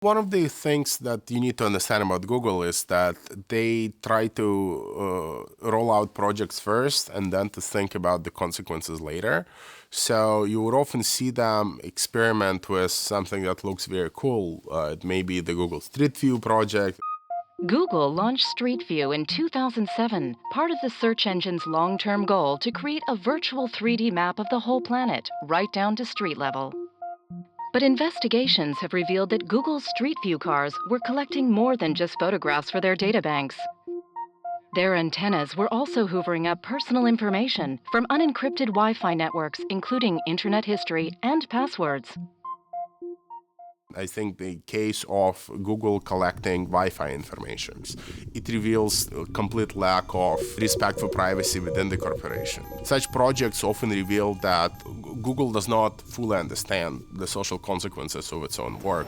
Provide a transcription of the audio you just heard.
One of the things that you need to understand about Google is that they try to roll out projects first and then to think about the consequences later. So you would often see them experiment with something that looks very cool. It may be the Google Street View project. Google launched Street View in 2007, part of the search engine's long-term goal to create a virtual 3D map of the whole planet, right down to street level. But investigations have revealed that Google's Street View cars were collecting more than just photographs for their databanks. Their antennas were also hoovering up personal information from unencrypted Wi-Fi networks, including internet history and passwords. I think the case of Google collecting Wi-Fi information, it reveals a complete lack of respect for privacy within the corporation. Such projects often reveal that Google does not fully understand the social consequences of its own work.